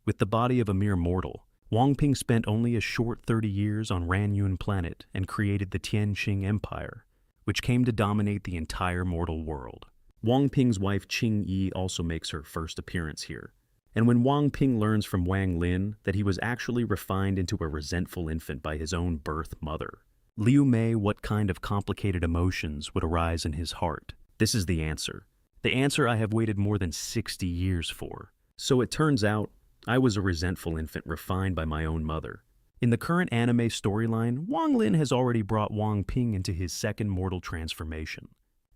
With the body of a mere mortal, Wang Ping spent only a short 30 years on Ranyun planet and created the Tianqing Empire, which came to dominate the entire mortal world. Wang Ping's wife Qing Yi also makes her first appearance here. And when Wang Ping learns from Wang Lin that he was actually refined into a resentful infant by his own birth mother, Liu Mei, what kind of complicated emotions would arise in his heart? This is the answer. The answer I have waited more than 60 years for. So it turns out, I was a resentful infant refined by my own mother. In the current anime storyline, Wang Lin has already brought Wang Ping into his second mortal transformation.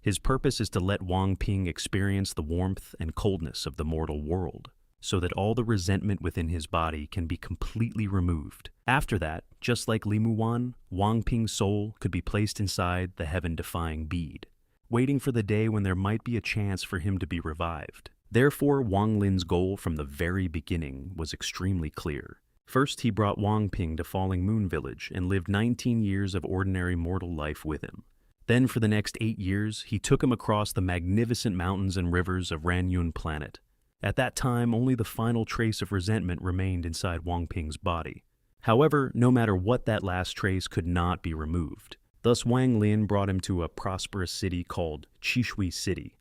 His purpose is to let Wang Ping experience the warmth and coldness of the mortal world, so that all the resentment within his body can be completely removed. After that, just like Li Muwan, Wang Ping's soul could be placed inside the heaven-defying bead, waiting for the day when there might be a chance for him to be revived. Therefore, Wang Lin's goal from the very beginning was extremely clear. First, he brought Wang Ping to Falling Moon Village and lived 19 years of ordinary mortal life with him. Then, for the next 8 years, he took him across the magnificent mountains and rivers of Ranyun planet. At that time, only the final trace of resentment remained inside Wang Ping's body. However, no matter what, that last trace could not be removed. Thus, Wang Lin brought him to a prosperous city called Qishui City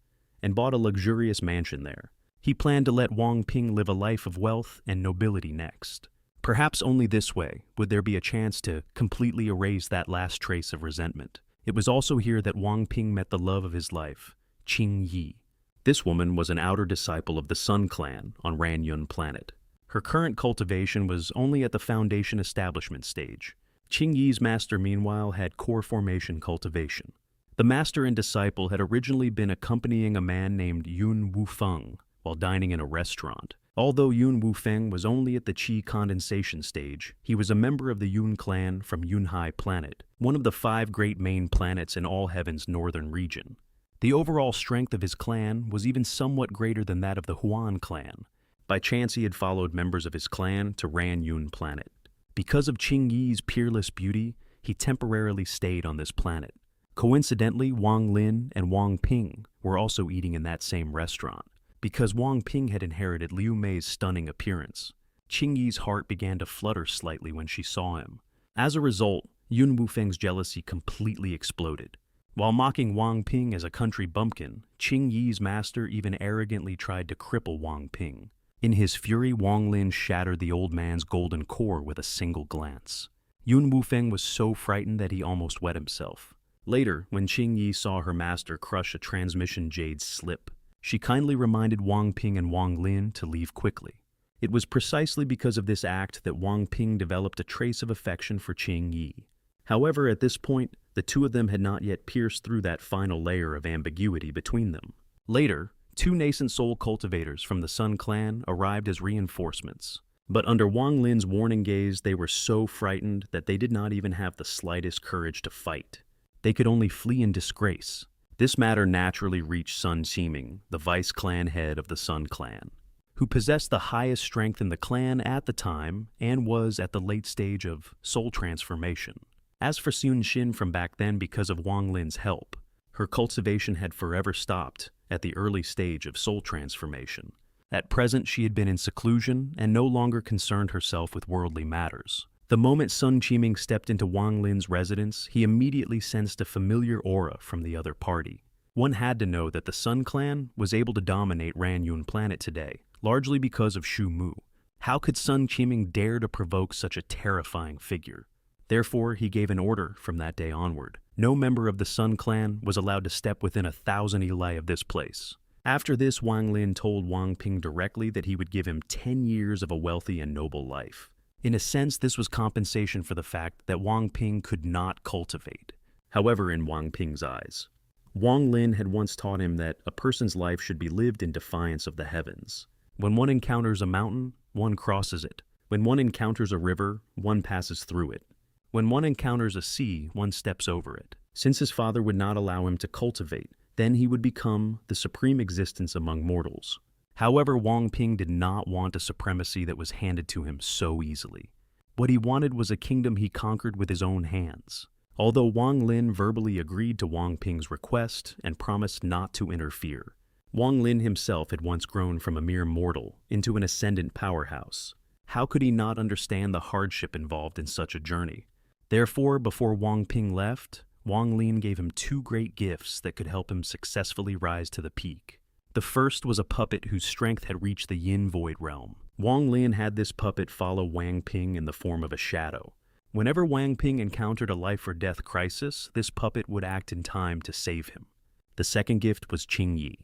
and bought a luxurious mansion there. He planned to let Wang Ping live a life of wealth and nobility next. Perhaps only this way would there be a chance to completely erase that last trace of resentment. It was also here that Wang Ping met the love of his life, Qing Yi. This woman was an outer disciple of the Sun clan on Ranyun planet. Her current cultivation was only at the foundation establishment stage. Qing Yi's master, meanwhile, had core formation cultivation. The master and disciple had originally been accompanying a man named Yun Wufeng while dining in a restaurant. Although Yun Wufeng was only at the qi condensation stage, he was a member of the Yun clan from Yunhai planet, one of the 5 great main planets in All Heaven's northern region. The overall strength of his clan was even somewhat greater than that of the Huan clan. By chance, he had followed members of his clan to Ranyun planet. Because of Qing Yi's peerless beauty, he temporarily stayed on this planet. Coincidentally, Wang Lin and Wang Ping were also eating in that same restaurant. Because Wang Ping had inherited Liu Mei's stunning appearance, Qing Yi's heart began to flutter slightly when she saw him. As a result, Yun Wufeng's jealousy completely exploded. While mocking Wang Ping as a country bumpkin, Qing Yi's master even arrogantly tried to cripple Wang Ping. In his fury, Wang Lin shattered the old man's golden core with a single glance. Yun Wufeng was so frightened that he almost wet himself. Later, when Qing Yi saw her master crush a transmission jade slip, she kindly reminded Wang Ping and Wang Lin to leave quickly. It was precisely because of this act that Wang Ping developed a trace of affection for Qing Yi. However, at this point, the two of them had not yet pierced through that final layer of ambiguity between them. Later, 2 nascent soul cultivators from the Sun clan arrived as reinforcements. But under Wang Lin's warning gaze, they were so frightened that they did not even have the slightest courage to fight. They could only flee in disgrace. This matter naturally reached Sun Qiming, the vice clan head of the Sun clan, who possessed the highest strength in the clan at the time and was at the late stage of soul transformation. As for Sun Xin from back then, because of Wang Lin's help, her cultivation had forever stopped at the early stage of soul transformation. At present, she had been in seclusion and no longer concerned herself with worldly matters. The moment Sun Qiming stepped into Wang Lin's residence, he immediately sensed a familiar aura from the other party. One had to know that the Sun clan was able to dominate Ranyun planet today, largely because of Shu Mu. How could Sun Qiming dare to provoke such a terrifying figure? Therefore, he gave an order from that day onward. No member of the Sun clan was allowed to step within 1,000 eli of this place. After this, Wang Lin told Wang Ping directly that he would give him 10 years of a wealthy and noble life. In a sense, this was compensation for the fact that Wang Ping could not cultivate. However, in Wang Ping's eyes, Wang Lin had once taught him that a person's life should be lived in defiance of the heavens. When one encounters a mountain, one crosses it. When one encounters a river, one passes through it. When one encounters a sea, one steps over it. Since his father would not allow him to cultivate, then he would become the supreme existence among mortals. However, Wang Ping did not want a supremacy that was handed to him so easily. What he wanted was a kingdom he conquered with his own hands. Although Wang Lin verbally agreed to Wang Ping's request and promised not to interfere, Wang Lin himself had once grown from a mere mortal into an ascendant powerhouse. How could he not understand the hardship involved in such a journey? Therefore, before Wang Ping left, Wang Lin gave him two great gifts that could help him successfully rise to the peak. The first was a puppet whose strength had reached the Yin Void realm. Wang Lin had this puppet follow Wang Ping in the form of a shadow. Whenever Wang Ping encountered a life-or-death crisis, this puppet would act in time to save him. The second gift was Qing Yi.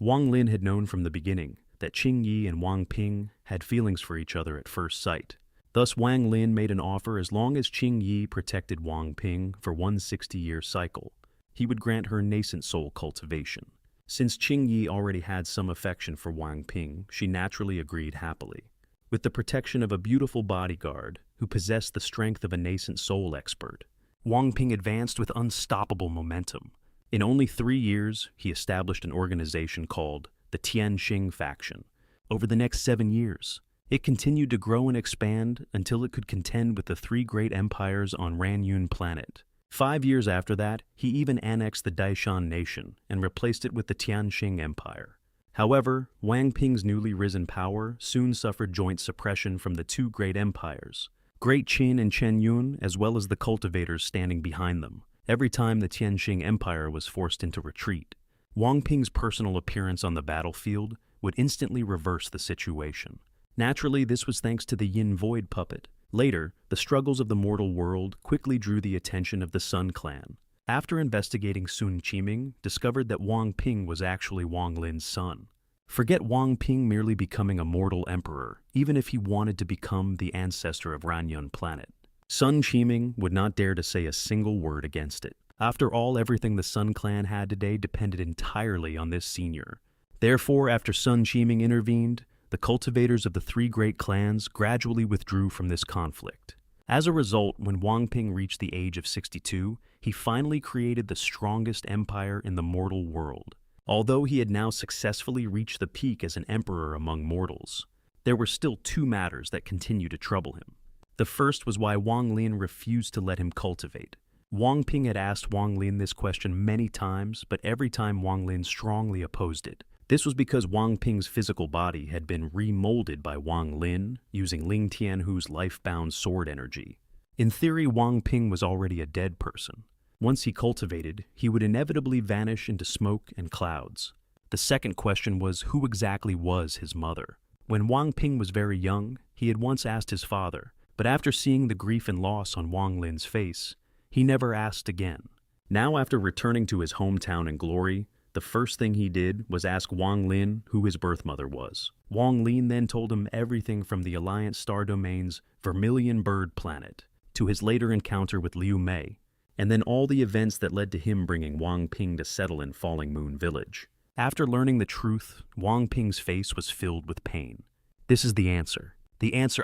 Wang Lin had known from the beginning that Qing Yi and Wang Ping had feelings for each other at first sight. Thus, Wang Lin made an offer as long as Qing Yi protected Wang Ping for one 60-year cycle. He would grant her nascent soul cultivation. Since Qing Yi already had some affection for Wang Ping, she naturally agreed happily. With the protection of a beautiful bodyguard who possessed the strength of a nascent soul expert, Wang Ping advanced with unstoppable momentum. In only 3 years, he established an organization called the Tianqing faction. Over the next 7 years, it continued to grow and expand until it could contend with the 3 great empires on Ranyun planet. 5 years after that, he even annexed the Daishan nation and replaced it with the Tianqing Empire. However, Wang Ping's newly risen power soon suffered joint suppression from the 2 great empires, Great Qin and Chen Yun, as well as the cultivators standing behind them, every time the Tianqing Empire was forced into retreat. Wang Ping's personal appearance on the battlefield would instantly reverse the situation. Naturally, this was thanks to the Yin Void puppet. Later, the struggles of the mortal world quickly drew the attention of the Sun clan. After investigating, Sun Qiming discovered that Wang Ping was actually Wang Lin's son. Forget Wang Ping merely becoming a mortal emperor, even if he wanted to become the ancestor of Ranyun planet. Sun Qiming would not dare to say a single word against it. After all, everything the Sun clan had today depended entirely on this senior. Therefore, after Sun Qiming intervened, the cultivators of the 3 great clans gradually withdrew from this conflict. As a result, when Wang Ping reached the age of 62, he finally created the strongest empire in the mortal world. Although he had now successfully reached the peak as an emperor among mortals, there were still 2 matters that continued to trouble him. The first was why Wang Lin refused to let him cultivate. Wang Ping had asked Wang Lin this question many times, but every time Wang Lin strongly opposed it. This was because Wang Ping's physical body had been remolded by Wang Lin using Ling Tianhu's life-bound sword energy. In theory, Wang Ping was already a dead person. Once he cultivated, he would inevitably vanish into smoke and clouds. The second question was, who exactly was his mother? When Wang Ping was very young, he had once asked his father, but after seeing the grief and loss on Wang Lin's face, he never asked again. Now, after returning to his hometown in glory, the first thing he did was ask Wang Lin who his birth mother was. Wang Lin then told him everything from the Alliance Star Domain's Vermilion Bird Planet to his later encounter with Liu Mei, and then all the events that led to him bringing Wang Ping to settle in Falling Moon Village. After learning the truth, Wang Ping's face was filled with pain. This is the answer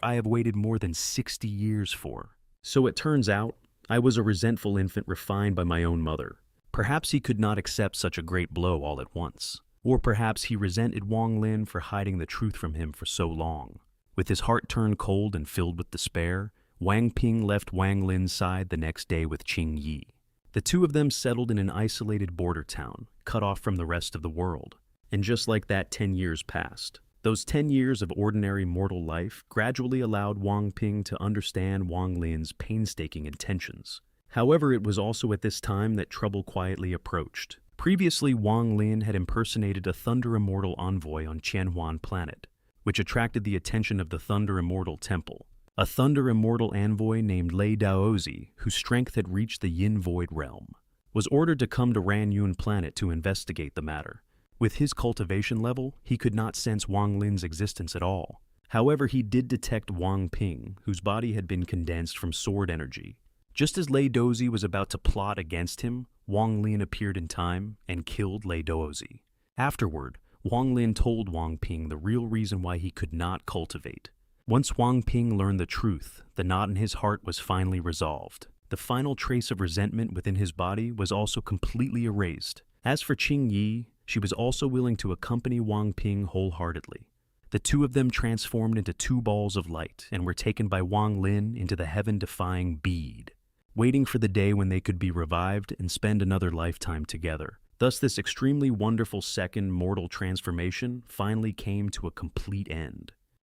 I have waited more than 60 years for. So it turns out, I was a resentful infant refined by my own mother. Perhaps he could not accept such a great blow all at once. Or perhaps he resented Wang Lin for hiding the truth from him for so long. With his heart turned cold and filled with despair, Wang Ping left Wang Lin's side the next day with Qing Yi. The 2 of them settled in an isolated border town, cut off from the rest of the world. And just like that, 10 years passed. Those 10 years of ordinary mortal life gradually allowed Wang Ping to understand Wang Lin's painstaking intentions. However, it was also at this time that trouble quietly approached. Previously, Wang Lin had impersonated a Thunder Immortal envoy on Qianhuan planet, which attracted the attention of the Thunder Immortal Temple. A Thunder Immortal envoy named Lei Daozi, whose strength had reached the Yin Void realm, was ordered to come to Ranyun planet to investigate the matter. With his cultivation level, he could not sense Wang Lin's existence at all. However, he did detect Wang Ping, whose body had been condensed from sword energy. Just as Lei Dozi was about to plot against him, Wang Lin appeared in time and killed Lei Dozi. Afterward, Wang Lin told Wang Ping the real reason why he could not cultivate. Once Wang Ping learned the truth, the knot in his heart was finally resolved. The final trace of resentment within his body was also completely erased. As for Qing Yi, she was also willing to accompany Wang Ping wholeheartedly. The 2 of them transformed into 2 balls of light and were taken by Wang Lin into the heaven-defying bead, waiting for the day when they could be revived and spend another lifetime together. Thus, this extremely wonderful second mortal transformation finally came to a complete end.